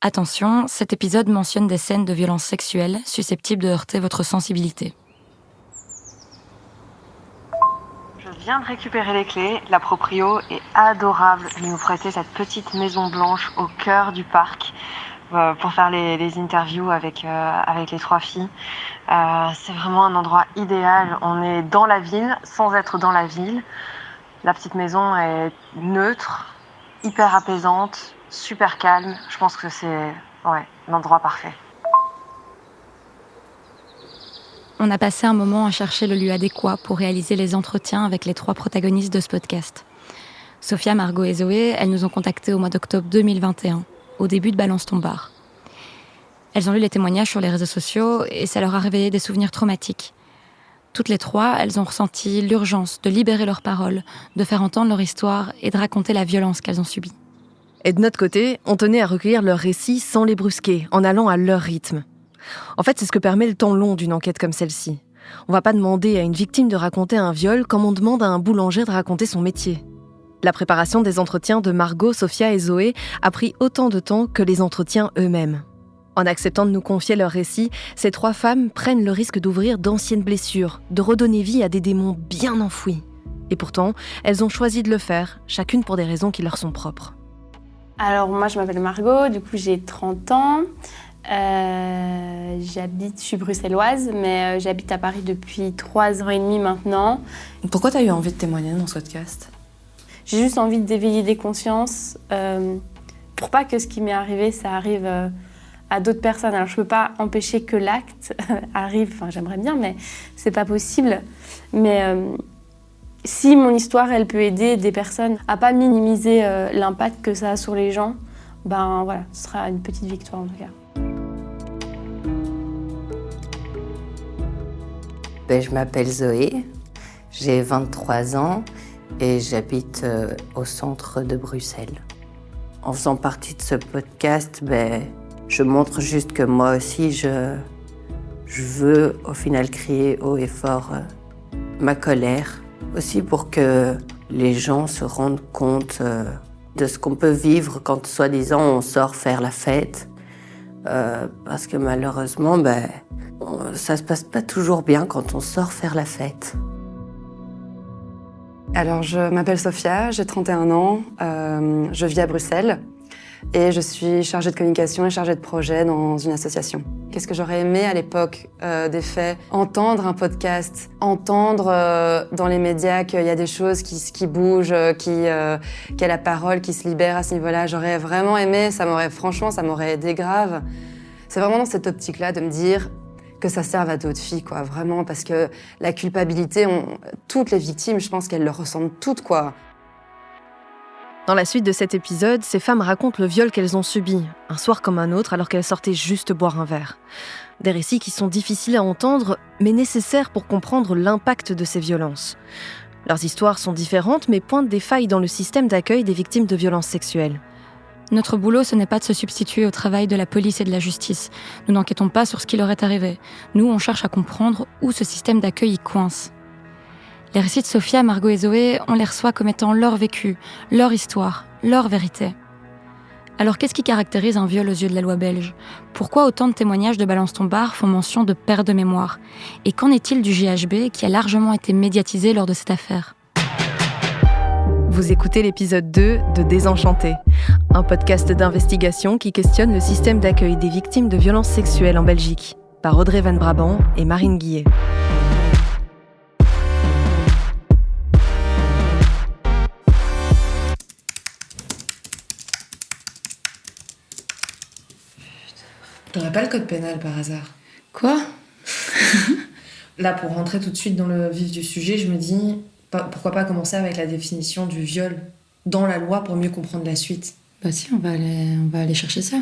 Attention, cet épisode mentionne des scènes de violences sexuelles susceptibles de heurter votre sensibilité. Je viens de récupérer les clés. La proprio est adorable de nous prêter cette petite maison blanche au cœur du parc pour faire les interviews avec les 3 filles. C'est vraiment un endroit idéal. On est dans la ville sans être dans la ville. La petite maison est neutre, hyper apaisante, super calme. Je pense que c'est l'endroit parfait. On a passé un moment à chercher le lieu adéquat pour réaliser les entretiens avec les 3 protagonistes de ce podcast. Sophia, Margot et Zoé, elles nous ont contactés au mois d'octobre 2021, au début de Balance ton bar. Elles ont lu les témoignages sur les réseaux sociaux et ça leur a réveillé des souvenirs traumatiques. Toutes les 3, elles ont ressenti l'urgence de libérer leurs paroles, de faire entendre leur histoire et de raconter la violence qu'elles ont subie. Et de notre côté, on tenait à recueillir leurs récits sans les brusquer, en allant à leur rythme. En fait, c'est ce que permet le temps long d'une enquête comme celle-ci. On va pas demander à une victime de raconter un viol comme on demande à un boulanger de raconter son métier. La préparation des entretiens de Margot, Sophia et Zoé a pris autant de temps que les entretiens eux-mêmes. En acceptant de nous confier leurs récits, ces 3 femmes prennent le risque d'ouvrir d'anciennes blessures, de redonner vie à des démons bien enfouis. Et pourtant, elles ont choisi de le faire, chacune pour des raisons qui leur sont propres. Alors moi je m'appelle Margot, du coup j'ai 30 ans. Je suis bruxelloise, mais j'habite à Paris depuis 3 ans et demi maintenant. Pourquoi tu as eu envie de témoigner dans ce podcast ? J'ai juste envie d'éveiller des consciences pour pas que ce qui m'est arrivé, ça arrive à d'autres personnes. Alors je peux pas empêcher que l'acte arrive, enfin j'aimerais bien, mais c'est pas possible. Mais si mon histoire, elle peut aider des personnes à pas minimiser l'impact que ça a sur les gens, ben voilà, ce sera une petite victoire en tout cas. Je m'appelle Zoé, j'ai 23 ans et j'habite au centre de Bruxelles. En faisant partie de ce podcast, je montre juste que moi aussi, je veux au final crier haut et fort ma colère. Aussi pour que les gens se rendent compte de ce qu'on peut vivre quand, soi-disant, on sort faire la fête. Parce que malheureusement, ça se passe pas toujours bien quand on sort faire la fête. Alors, je m'appelle Sophia, j'ai 31 ans, je vis à Bruxelles et je suis chargée de communication et chargée de projet dans une association. Qu'est-ce que j'aurais aimé à l'époque des faits ? Entendre un podcast, entendre dans les médias qu'il y a des choses qui bougent, qu'il y a la parole qui se libère à ce niveau-là. J'aurais vraiment aimé, ça m'aurait aidé grave. C'est vraiment dans cette optique-là de me dire que ça serve à d'autres filles, quoi, vraiment, parce que la culpabilité, toutes les victimes, je pense qu'elles le ressentent toutes, quoi. Dans la suite de cet épisode, ces femmes racontent le viol qu'elles ont subi, un soir comme un autre, alors qu'elles sortaient juste boire un verre. Des récits qui sont difficiles à entendre, mais nécessaires pour comprendre l'impact de ces violences. Leurs histoires sont différentes, mais pointent des failles dans le système d'accueil des victimes de violences sexuelles. Notre boulot, ce n'est pas de se substituer au travail de la police et de la justice. Nous n'enquêtons pas sur ce qui leur est arrivé. Nous, on cherche à comprendre où ce système d'accueil y coince. Les récits de Sophia, Margot et Zoé, on les reçoit comme étant leur vécu, leur histoire, leur vérité. Alors qu'est-ce qui caractérise un viol aux yeux de la loi belge ? Pourquoi autant de témoignages de Balance ton bar font mention de perte de mémoire ? Et qu'en est-il du GHB qui a largement été médiatisé lors de cette affaire ? Vous écoutez l'épisode 2 de Désenchanté, un podcast d'investigation qui questionne le système d'accueil des victimes de violences sexuelles en Belgique, par Audrey Van Brabant et Marine Guillet. T'aurais pas le code pénal par hasard ? Quoi ? Là, pour rentrer tout de suite dans le vif du sujet, je me dis, pourquoi pas commencer avec la définition du viol dans la loi pour mieux comprendre la suite ? Bah si, on va aller chercher ça.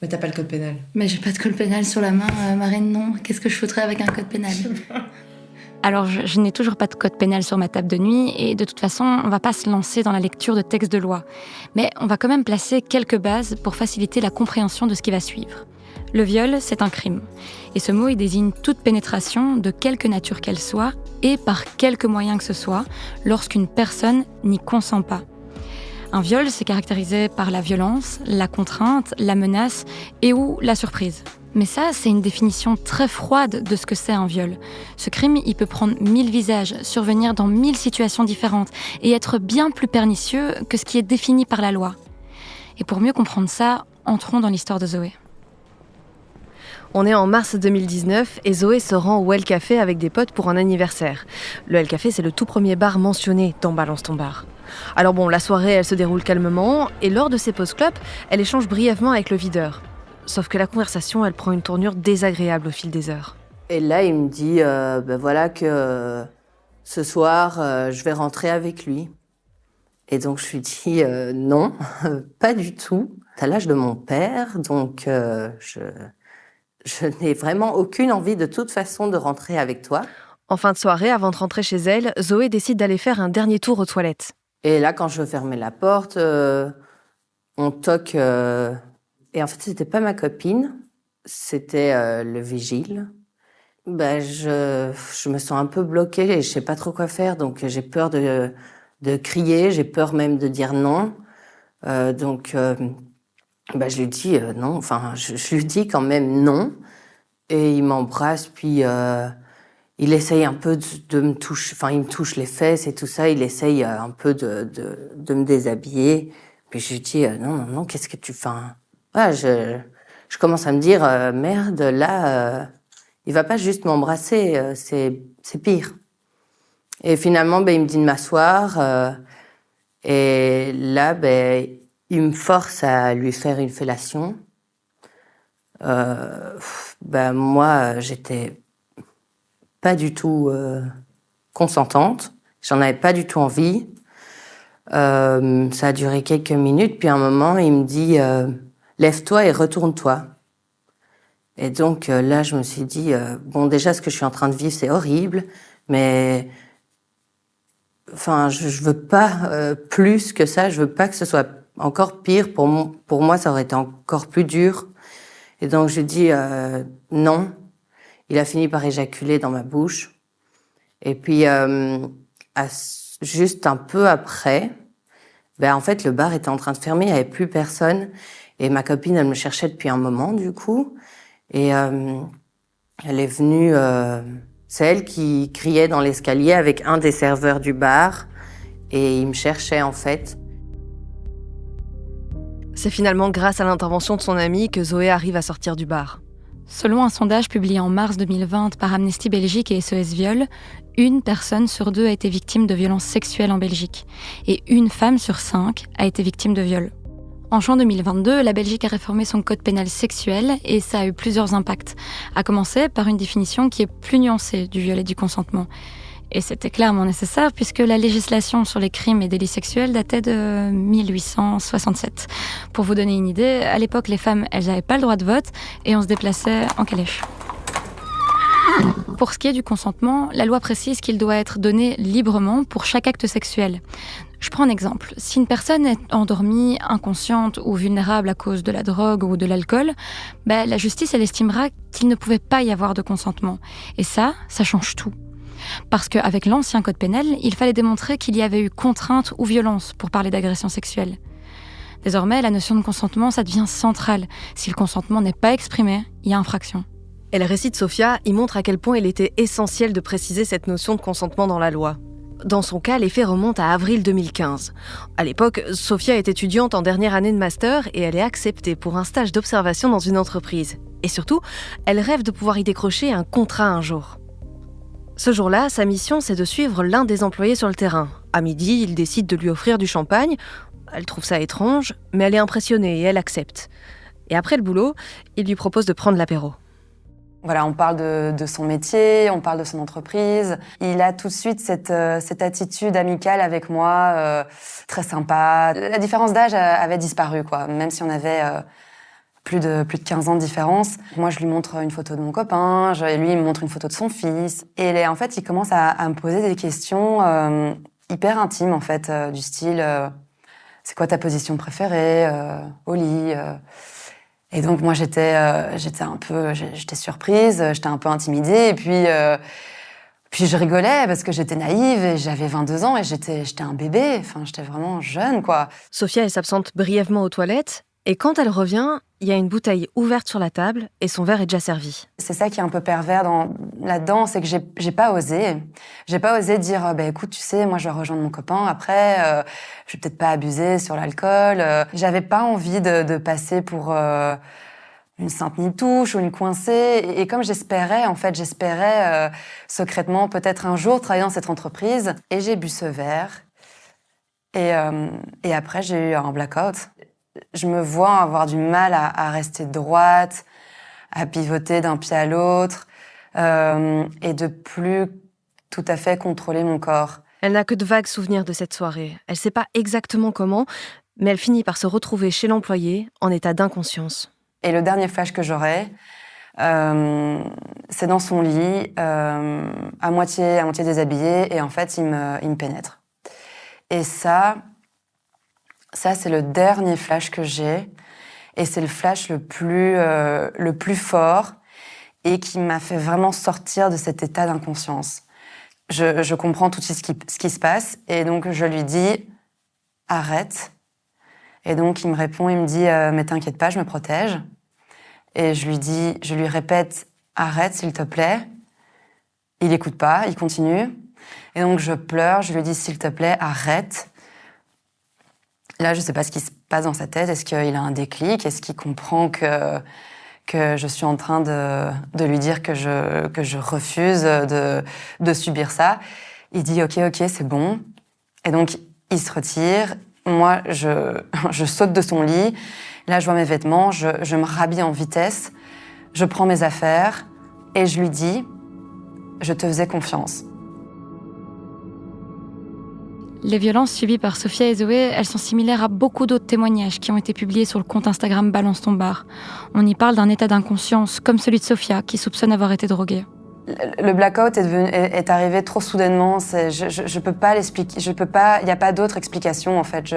Mais t'as pas le code pénal. Mais j'ai pas de code pénal sur la main, Marine, non. Qu'est-ce que je foutrais avec un code pénal ? Alors, je n'ai toujours pas de code pénal sur ma table de nuit et de toute façon, on ne va pas se lancer dans la lecture de textes de loi. Mais on va quand même placer quelques bases pour faciliter la compréhension de ce qui va suivre. Le viol, c'est un crime. Et ce mot, il désigne toute pénétration, de quelque nature qu'elle soit, et par quelque moyen que ce soit, lorsqu'une personne n'y consent pas. Un viol, c'est caractérisé par la violence, la contrainte, la menace et ou la surprise. Mais ça, c'est une définition très froide de ce que c'est un viol. Ce crime, il peut prendre 1000 visages, survenir dans 1000 situations différentes et être bien plus pernicieux que ce qui est défini par la loi. Et pour mieux comprendre ça, entrons dans l'histoire de Zoé. On est en mars 2019 et Zoé se rend au Well Café avec des potes pour un anniversaire. Le Well Café, c'est le tout premier bar mentionné dans Balance ton bar. Alors bon, la soirée, elle se déroule calmement et lors de ses pauses clopes, elle échange brièvement avec le videur. Sauf que la conversation, elle prend une tournure désagréable au fil des heures. Et là, il me dit voilà que ce soir, je vais rentrer avec lui. Et donc, je lui dis non, pas du tout. T'as l'âge de mon père, donc je n'ai vraiment aucune envie de toute façon de rentrer avec toi. En fin de soirée, avant de rentrer chez elle, Zoé décide d'aller faire un dernier tour aux toilettes. Et là, quand je veux fermer la porte, on toque. Et en fait, c'était pas ma copine, c'était le vigile. Je me sens un peu bloquée et je sais pas trop quoi faire, donc j'ai peur de crier, j'ai peur même de dire non. Je lui dis non, enfin, je lui dis quand même non. Et il m'embrasse, puis il essaye un peu de me toucher, enfin, il me touche les fesses et tout ça, il essaye un peu de me déshabiller. Puis je lui dis non, qu'est-ce que tu fais? Voilà, je commence à me dire merde, là, il va pas juste m'embrasser, c'est pire. Et finalement, il me dit de m'asseoir, et là, il me force à lui faire une fellation. Moi, j'étais pas du tout consentante, j'en avais pas du tout envie. Ça a duré quelques minutes, puis à un moment, il me dit lève-toi et retourne-toi. Et donc là, je me suis dit, déjà, ce que je suis en train de vivre, c'est horrible, mais enfin, je veux pas plus que ça, je veux pas que ce soit encore pire. Pour moi, ça aurait été encore plus dur. Et donc, je dis non. Il a fini par éjaculer dans ma bouche. Et puis, juste un peu après, en fait, le bar était en train de fermer, il n'y avait plus personne. Et ma copine, elle me cherchait depuis un moment, du coup. Et elle est venue... c'est elle qui criait dans l'escalier avec un des serveurs du bar. Et il me cherchait, en fait. C'est finalement grâce à l'intervention de son ami que Zoé arrive à sortir du bar. Selon un sondage publié en mars 2020 par Amnesty Belgique et SOS Viol, 1 personne sur 2 a été victime de violences sexuelles en Belgique. Et 1 femme sur 5 a été victime de viol. En juin 2022, la Belgique a réformé son code pénal sexuel et ça a eu plusieurs impacts. À commencer par une définition qui est plus nuancée du viol et du consentement. Et c'était clairement nécessaire puisque la législation sur les crimes et délits sexuels datait de 1867. Pour vous donner une idée, à l'époque, les femmes, elles n'avaient pas le droit de vote et on se déplaçait en calèche. Pour ce qui est du consentement, la loi précise qu'il doit être donné librement pour chaque acte sexuel. Je prends un exemple. Si une personne est endormie, inconsciente ou vulnérable à cause de la drogue ou de l'alcool, la justice, elle estimera qu'il ne pouvait pas y avoir de consentement. Et ça change tout. Parce qu'avec l'ancien code pénal, il fallait démontrer qu'il y avait eu contrainte ou violence pour parler d'agression sexuelle. Désormais, la notion de consentement, ça devient central. Si le consentement n'est pas exprimé, il y a infraction. Et le récit de Sophia, il montre à quel point il était essentiel de préciser cette notion de consentement dans la loi. Dans son cas, les faits remontent à avril 2015. À l'époque, Sophia est étudiante en dernière année de master et elle est acceptée pour un stage d'observation dans une entreprise. Et surtout, elle rêve de pouvoir y décrocher un contrat un jour. Ce jour-là, sa mission, c'est de suivre l'un des employés sur le terrain. À midi, il décide de lui offrir du champagne. Elle trouve ça étrange, mais elle est impressionnée et elle accepte. Et après le boulot, il lui propose de prendre l'apéro. Voilà, on parle de son métier, on parle de son entreprise. Il a tout de suite cette attitude amicale avec moi, très sympa. La différence d'âge avait disparu, quoi. Même si on avait plus de 15 ans de différence. Moi, je lui montre une photo de mon copain, lui, il me montre une photo de son fils. Et en fait, il commence à me poser des questions hyper intimes, en fait, du style c'est quoi ta position préférée au lit Et donc, moi, j'étais surprise, j'étais un peu intimidée. Et puis, Puis je rigolais parce que j'étais naïve et j'avais 22 ans et j'étais un bébé. Enfin, j'étais vraiment jeune, quoi. Sophia, elle s'absente brièvement aux toilettes et quand elle revient, il y a une bouteille ouverte sur la table et son verre est déjà servi. C'est ça qui est un peu pervers là-dedans, c'est que j'ai pas osé. J'ai pas osé dire, écoute, tu sais, moi je vais rejoindre mon copain après, je vais peut-être pas abuser sur l'alcool. J'avais pas envie de passer pour une sainte nitouche ou une coincée. Et comme j'espérais secrètement peut-être un jour travailler dans cette entreprise. Et j'ai bu ce verre. Et après, j'ai eu un blackout. Je me vois avoir du mal à rester droite, à pivoter d'un pied à l'autre, et de plus tout à fait contrôler mon corps. Elle n'a que de vagues souvenirs de cette soirée. Elle ne sait pas exactement comment, mais elle finit par se retrouver chez l'employé en état d'inconscience. Et le dernier flash que j'aurai, c'est dans son lit, à moitié déshabillé, et en fait, il me pénètre. Et ça, c'est le dernier flash que j'ai, et c'est le flash le plus fort, et qui m'a fait vraiment sortir de cet état d'inconscience. Je comprends tout de suite ce qui se passe, et donc je lui dis « arrête ». Et donc il me répond, il me dit « mais t'inquiète pas, je me protège ». Et je lui répète « arrête s'il te plaît ». Il écoute pas, il continue. Et donc je pleure, je lui dis « s'il te plaît, arrête ». Là, je sais pas ce qui se passe dans sa tête. Est-ce qu'il a un déclic? Est-ce qu'il comprend que je suis en train de lui dire que je refuse de subir ça? Il dit ok, c'est bon. Et donc, il se retire. Moi, je saute de son lit. Là, je vois mes vêtements. Je me rhabille en vitesse. Je prends mes affaires et je lui dis « je te faisais confiance ». Les violences subies par Sophia et Zoé, elles sont similaires à beaucoup d'autres témoignages qui ont été publiés sur le compte Instagram Balance ton bar. On y parle d'un état d'inconscience, comme celui de Sophia, qui soupçonne avoir été droguée. Le blackout est arrivé trop soudainement. Je peux pas l'expliquer. Il n'y a pas d'autre explication, en fait.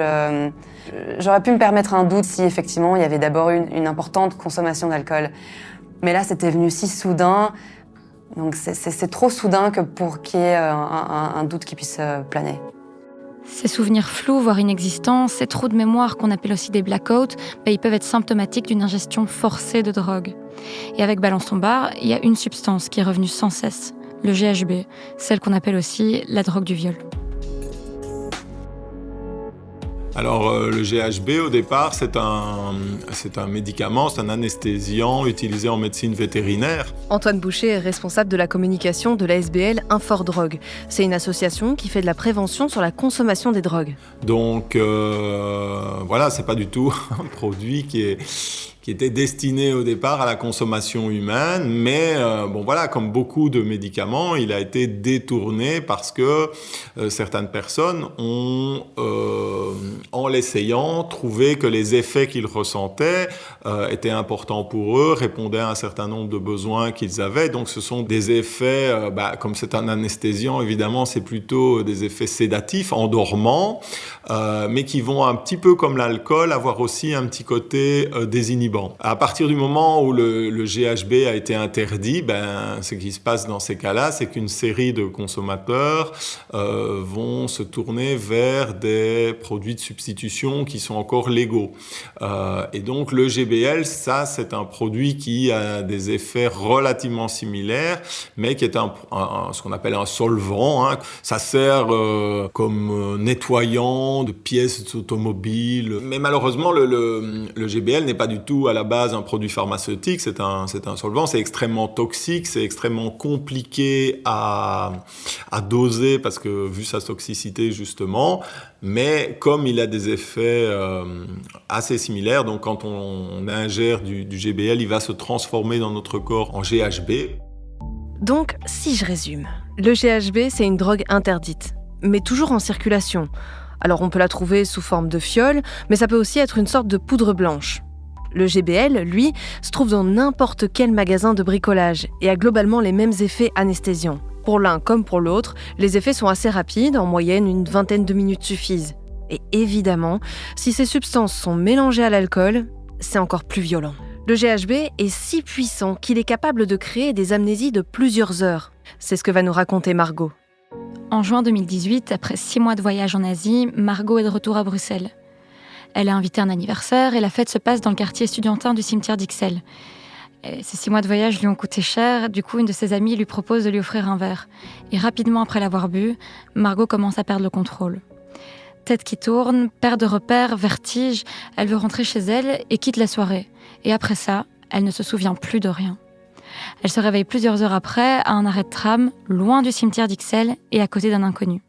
J'aurais pu me permettre un doute si, effectivement, il y avait d'abord une importante consommation d'alcool. Mais là, c'était venu si soudain. Donc, c'est trop soudain pour qu'il y ait un doute qui puisse planer. Ces souvenirs flous, voire inexistants, ces trous de mémoire qu'on appelle aussi des blackouts, ils peuvent être symptomatiques d'une ingestion forcée de drogue. Et avec Balance ton bar, il y a une substance qui est revenue sans cesse, le GHB, celle qu'on appelle aussi la drogue du viol. Alors le GHB au départ c'est un médicament, c'est un anesthésiant utilisé en médecine vétérinaire. Antoine Boucher est responsable de la communication de l'ASBL Infordrogue. C'est une association qui fait de la prévention sur la consommation des drogues. Donc voilà, c'est pas du tout un produit qui était destiné au départ à la consommation humaine, mais comme beaucoup de médicaments, il a été détourné parce que certaines personnes ont, en l'essayant, trouvé que les effets qu'ils ressentaient étaient importants pour eux, répondaient à un certain nombre de besoins qu'ils avaient. Donc ce sont des effets, comme c'est un anesthésiant, évidemment, c'est plutôt des effets sédatifs, endormants, mais qui vont un petit peu comme l'alcool avoir aussi un petit côté désinhibant. À partir du moment où le GHB a été interdit, ce qui se passe dans ces cas-là, c'est qu'une série de consommateurs vont se tourner vers des produits de substitution qui sont encore légaux. Et donc le GBL, ça, c'est un produit qui a des effets relativement similaires, mais qui est ce qu'on appelle un solvant. Ça sert comme nettoyant de pièces automobiles. Mais malheureusement, le GBL n'est pas du tout à la base un produit pharmaceutique, c'est un solvant, c'est extrêmement toxique, c'est extrêmement compliqué à doser parce que vu sa toxicité justement, mais comme il a des effets assez similaires, donc quand on ingère du GBL, il va se transformer dans notre corps en GHB. Donc, si je résume, le GHB c'est une drogue interdite, mais toujours en circulation. Alors on peut la trouver sous forme de fiole, mais ça peut aussi être une sorte de poudre blanche. Le GBL, lui, se trouve dans n'importe quel magasin de bricolage et a globalement les mêmes effets anesthésiants. Pour l'un comme pour l'autre, les effets sont assez rapides, en moyenne une 20aine de minutes suffisent. Et évidemment, si ces substances sont mélangées à l'alcool, c'est encore plus violent. Le GHB est si puissant qu'il est capable de créer des amnésies de plusieurs heures. C'est ce que va nous raconter Margot. En juin 2018, après 6 mois de voyage en Asie, Margot est de retour à Bruxelles. Elle a invité un anniversaire et la fête se passe dans le quartier estudiantin du cimetière d'Ixelles. Et ces 6 mois de voyage lui ont coûté cher, du coup une de ses amies lui propose de lui offrir un verre. Et rapidement après l'avoir bu, Margot commence à perdre le contrôle. Tête qui tourne, perte de repères, vertige, elle veut rentrer chez elle et quitte la soirée. Et après ça, elle ne se souvient plus de rien. Elle se réveille plusieurs heures après à un arrêt de tram, loin du cimetière d'Ixelles et à côté d'un inconnu.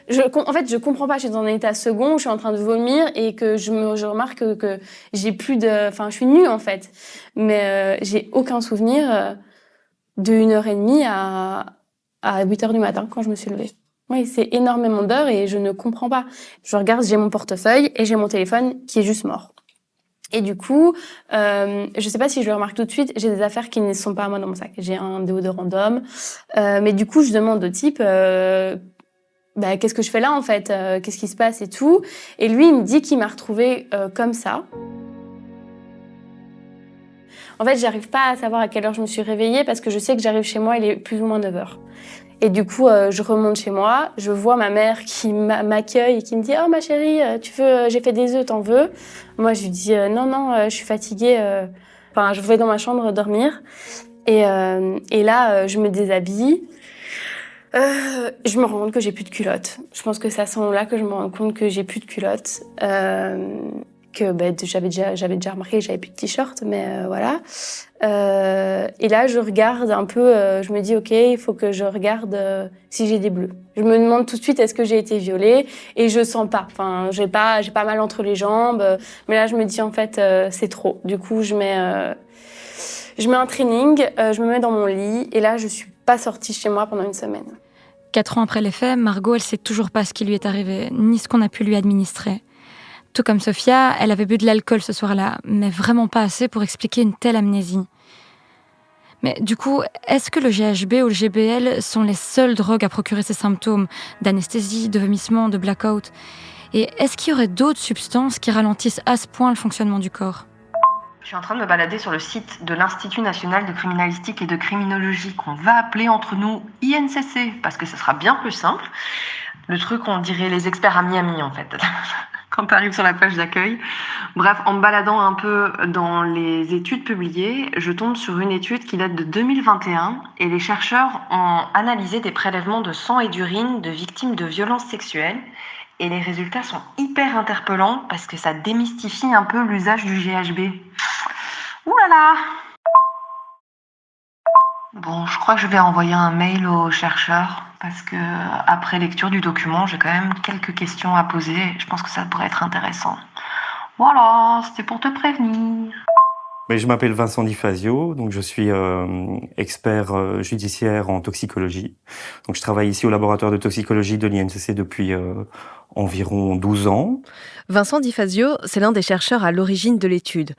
En fait, je comprends pas. Je suis dans un état second, je suis en train de vomir et que je remarque que j'ai plus de... Enfin, je suis nue, en fait. Mais j'ai aucun souvenir de 1h30 à 8h du matin, quand je me suis levée. Oui, c'est énormément d'heures et je ne comprends pas. Je regarde, j'ai mon portefeuille et j'ai mon téléphone qui est juste mort. Et du coup, je sais pas si je le remarque tout de suite, j'ai des affaires qui ne sont pas à moi dans mon sac. J'ai un déodorant d'homme. Mais du coup, je demande au type... qu'est-ce que je fais là en fait, qu'est-ce qui se passe et tout. Et lui, il me dit qu'il m'a retrouvée comme ça. En fait, j'arrive pas à savoir à quelle heure je me suis réveillée parce que je sais que j'arrive chez moi, il est plus ou moins 9h. Et du coup, je remonte chez moi, je vois ma mère qui m'accueille et qui me dit « Oh ma chérie, tu veux, j'ai fait des œufs, t'en veux ?» Moi, je lui dis « Non, je suis fatiguée. » je vais dans ma chambre dormir. Et là, je me déshabille. Je me rends compte que j'ai plus de culotte. Je pense que c'est à ce moment-là que je me rends compte que j'ai plus de culotte. J'avais déjà remarqué que j'avais plus de t-shirt, mais voilà. Et là, je regarde un peu, je me dis, OK, il faut que je regarde si j'ai des bleus. Je me demande tout de suite, est-ce que j'ai été violée? Et je sens pas. Enfin, j'ai pas mal entre les jambes. Mais là, je me dis, en fait, c'est trop. Du coup, je mets un training, je me mets dans mon lit. Et là, je suis pas sortie chez moi pendant 1 semaine. 4 ans après les faits, Margot, elle sait toujours pas ce qui lui est arrivé, ni ce qu'on a pu lui administrer. Tout comme Sophia, elle avait bu de l'alcool ce soir-là, mais vraiment pas assez pour expliquer une telle amnésie. Mais du coup, est-ce que le GHB ou le GBL sont les seules drogues à procurer ces symptômes d'anesthésie, de vomissement, de blackout? Et est-ce qu'il y aurait d'autres substances qui ralentissent à ce point le fonctionnement du corps? Je suis en train de me balader sur le site de l'Institut national de criminalistique et de criminologie qu'on va appeler entre nous INCC, parce que ce sera bien plus simple. Le truc, on dirait les experts à Miami, en fait, quand tu arrives sur la page d'accueil. Bref, en me baladant un peu dans les études publiées, je tombe sur une étude qui date de 2021 et les chercheurs ont analysé des prélèvements de sang et d'urine de victimes de violences sexuelles. Et les résultats sont hyper interpellants parce que ça démystifie un peu l'usage du GHB. Ouh là là! Bon, je crois que je vais envoyer un mail aux chercheurs parce que après lecture du document, j'ai quand même quelques questions à poser. Je pense que ça pourrait être intéressant. Voilà, c'était pour te prévenir. Mais je m'appelle Vincent Di Fazio, donc je suis expert judiciaire en toxicologie. Donc je travaille ici au laboratoire de toxicologie de l'INCC depuis environ 12 ans. Vincent Di Fazio, c'est l'un des chercheurs à l'origine de l'étude.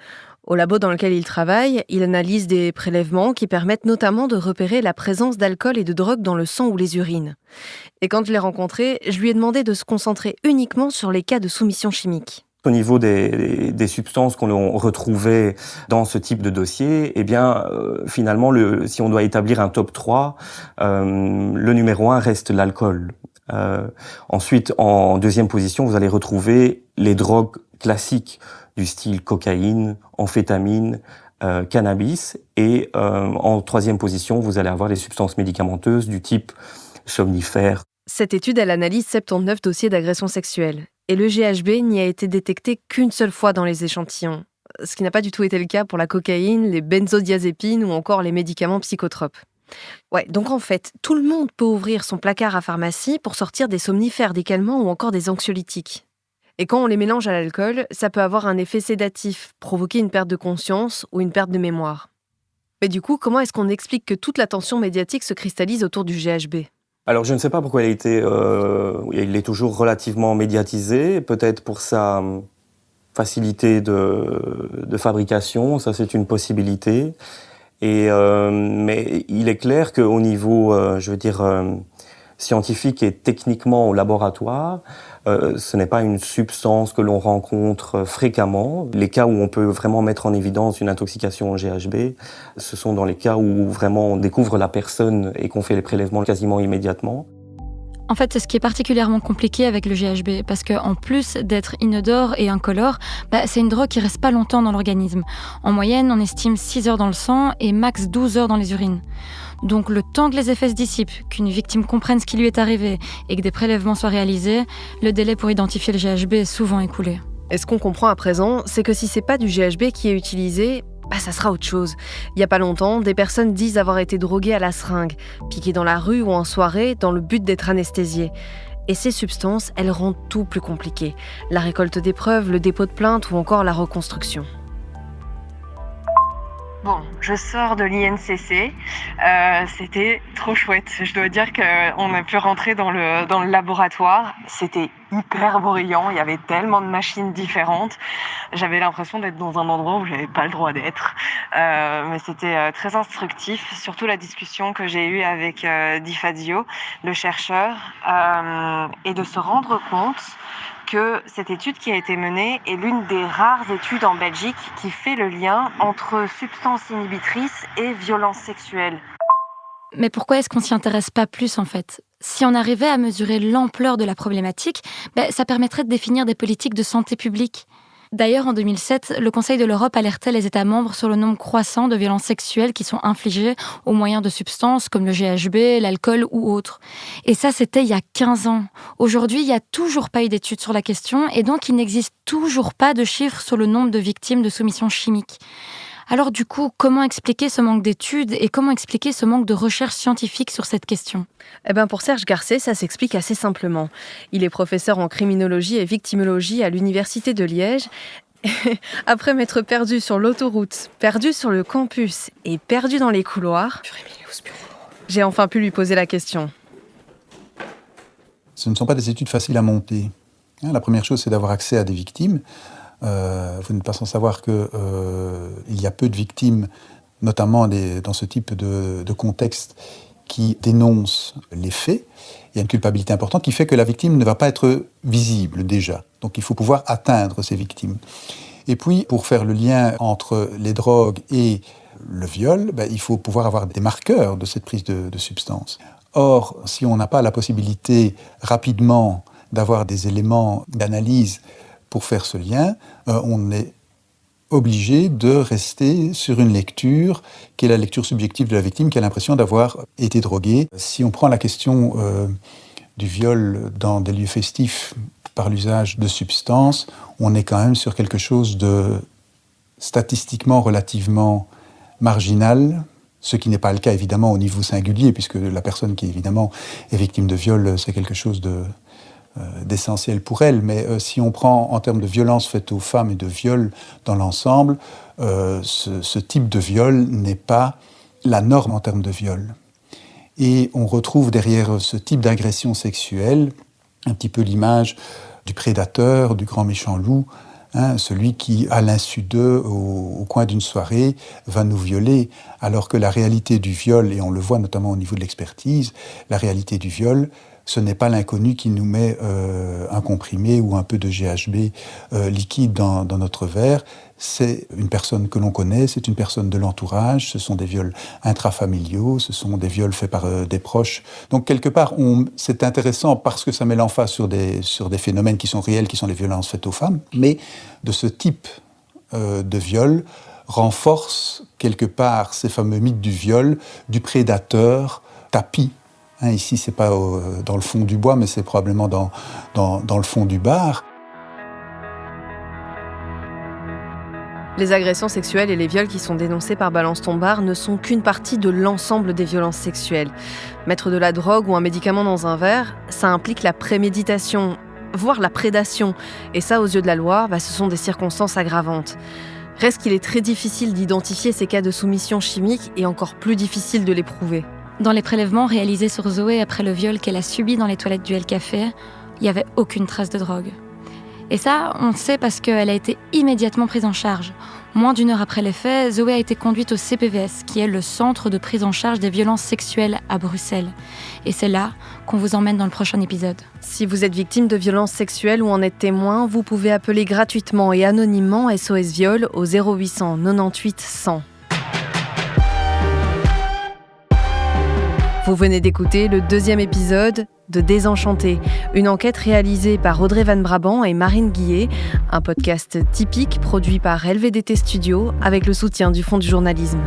Au labo dans lequel il travaille, il analyse des prélèvements qui permettent notamment de repérer la présence d'alcool et de drogue dans le sang ou les urines. Et quand je l'ai rencontré, je lui ai demandé de se concentrer uniquement sur les cas de soumission chimique. Au niveau des substances qu'on retrouvait dans ce type de dossier, eh bien, finalement, si on doit établir un top 3, le numéro 1 reste l'alcool. Ensuite, en deuxième position, vous allez retrouver les drogues classiques du style cocaïne, amphétamine, cannabis. Et en troisième position, vous allez avoir les substances médicamenteuses du type somnifères. Cette étude, elle analyse 79 dossiers d'agression sexuelle. Et le GHB n'y a été détecté qu'une seule fois dans les échantillons. Ce qui n'a pas du tout été le cas pour la cocaïne, les benzodiazépines ou encore les médicaments psychotropes. Ouais, donc en fait, tout le monde peut ouvrir son placard à pharmacie pour sortir des somnifères, des calmants ou encore des anxiolytiques. Et quand on les mélange à l'alcool, ça peut avoir un effet sédatif, provoquer une perte de conscience ou une perte de mémoire. Mais du coup, comment est-ce qu'on explique que toute l'attention médiatique se cristallise autour du GHB ? Alors, je ne sais pas pourquoi il est toujours relativement médiatisé, peut-être pour sa facilité de fabrication, ça c'est une possibilité. Mais il est clair qu'au niveau, scientifique et techniquement au laboratoire, Ce n'est pas une substance que l'on rencontre fréquemment. Les cas où on peut vraiment mettre en évidence une intoxication au GHB, ce sont dans les cas où vraiment on découvre la personne et qu'on fait les prélèvements quasiment immédiatement. En fait, c'est ce qui est particulièrement compliqué avec le GHB, parce qu'en plus d'être inodore et incolore, c'est une drogue qui reste pas longtemps dans l'organisme. En moyenne, on estime 6 heures dans le sang et max 12 heures dans les urines. Donc le temps que les effets se dissipent, qu'une victime comprenne ce qui lui est arrivé et que des prélèvements soient réalisés, le délai pour identifier le GHB est souvent écoulé. Et ce qu'on comprend à présent, c'est que si c'est pas du GHB qui est utilisé, ça sera autre chose. Il y a pas longtemps, des personnes disent avoir été droguées à la seringue, piquées dans la rue ou en soirée dans le but d'être anesthésiées. Et ces substances, elles rendent tout plus compliqué. La récolte des preuves, le dépôt de plainte ou encore la reconstruction. Bon, je sors de l'INCC, c'était trop chouette. Je dois dire qu'on a pu rentrer dans le laboratoire. C'était hyper bruyant, il y avait tellement de machines différentes. J'avais l'impression d'être dans un endroit où j'avais pas le droit d'être. Mais c'était très instructif, surtout la discussion que j'ai eue avec Difadio, le chercheur, et de se rendre compte que cette étude qui a été menée est l'une des rares études en Belgique qui fait le lien entre substances inhibitrices et violences sexuelles. Mais pourquoi est-ce qu'on s'y intéresse pas plus en fait ? Si on arrivait à mesurer l'ampleur de la problématique, ça permettrait de définir des politiques de santé publique. D'ailleurs, en 2007, le Conseil de l'Europe alertait les États membres sur le nombre croissant de violences sexuelles qui sont infligées au moyen de substances comme le GHB, l'alcool ou autres. Et ça, c'était il y a 15 ans. Aujourd'hui, il n'y a toujours pas eu d'études sur la question et donc il n'existe toujours pas de chiffres sur le nombre de victimes de soumission chimique. Alors du coup, comment expliquer ce manque d'études et comment expliquer ce manque de recherche scientifique sur cette question ? Pour Serge Garcet, ça s'explique assez simplement. Il est professeur en criminologie et victimologie à l'Université de Liège. Après m'être perdu sur l'autoroute, perdu sur le campus et perdu dans les couloirs, j'ai enfin pu lui poser la question. Ce ne sont pas des études faciles à monter. La première chose, c'est d'avoir accès à des victimes. Vous n'êtes pas sans savoir qu'il y a peu de victimes, notamment dans ce type de contexte, qui dénoncent les faits. Il y a une culpabilité importante qui fait que la victime ne va pas être visible déjà. Donc il faut pouvoir atteindre ces victimes. Et puis, pour faire le lien entre les drogues et le viol, il faut pouvoir avoir des marqueurs de cette prise de substance. Or, si on n'a pas la possibilité rapidement d'avoir des éléments d'analyse pour faire ce lien, on est obligé de rester sur une lecture qui est la lecture subjective de la victime qui a l'impression d'avoir été droguée. Si on prend la question du viol dans des lieux festifs par l'usage de substances, on est quand même sur quelque chose de statistiquement relativement marginal, ce qui n'est pas le cas évidemment au niveau singulier, puisque la personne qui évidemment est victime de viol, c'est quelque chose d'essentiel pour elle, mais si on prend en termes de violence faite aux femmes et de viol dans l'ensemble, ce type de viol n'est pas la norme en termes de viol. Et on retrouve derrière ce type d'agression sexuelle un petit peu l'image du prédateur, du grand méchant loup, celui qui, à l'insu d'eux, au coin d'une soirée, va nous violer, alors que la réalité du viol, et on le voit notamment au niveau de l'expertise, la réalité du viol, ce n'est pas l'inconnu qui nous met un comprimé ou un peu de GHB liquide dans notre verre. C'est une personne que l'on connaît, c'est une personne de l'entourage, ce sont des viols intrafamiliaux, ce sont des viols faits par des proches. Donc quelque part, c'est intéressant parce que ça met l'emphase sur des phénomènes qui sont réels, qui sont les violences faites aux femmes, mais de ce type de viol renforce quelque part ces fameux mythes du viol, du prédateur tapi. Ici, c'est pas dans le fond du bois, mais c'est probablement dans le fond du bar. Les agressions sexuelles et les viols qui sont dénoncés par Balance ton bar ne sont qu'une partie de l'ensemble des violences sexuelles. Mettre de la drogue ou un médicament dans un verre, ça implique la préméditation, voire la prédation. Et ça, aux yeux de la loi, ce sont des circonstances aggravantes. Reste qu'il est très difficile d'identifier ces cas de soumission chimique et encore plus difficile de les prouver. Dans les prélèvements réalisés sur Zoé après le viol qu'elle a subi dans les toilettes du El Café, il n'y avait aucune trace de drogue. Et ça, on sait parce qu'elle a été immédiatement prise en charge. Moins d'une heure après les faits, Zoé a été conduite au CPVS, qui est le centre de prise en charge des violences sexuelles à Bruxelles. Et c'est là qu'on vous emmène dans le prochain épisode. Si vous êtes victime de violences sexuelles ou en êtes témoin, vous pouvez appeler gratuitement et anonymement SOS Viol au 0800 98 100. Vous venez d'écouter le 2e épisode de Désenchanté, une enquête réalisée par Audrey Van Brabant et Marine Guillet, un podcast typique produit par LVDT Studio avec le soutien du Fonds du journalisme.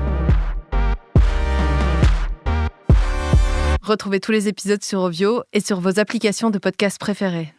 Retrouvez tous les épisodes sur Ovio et sur vos applications de podcast préférées.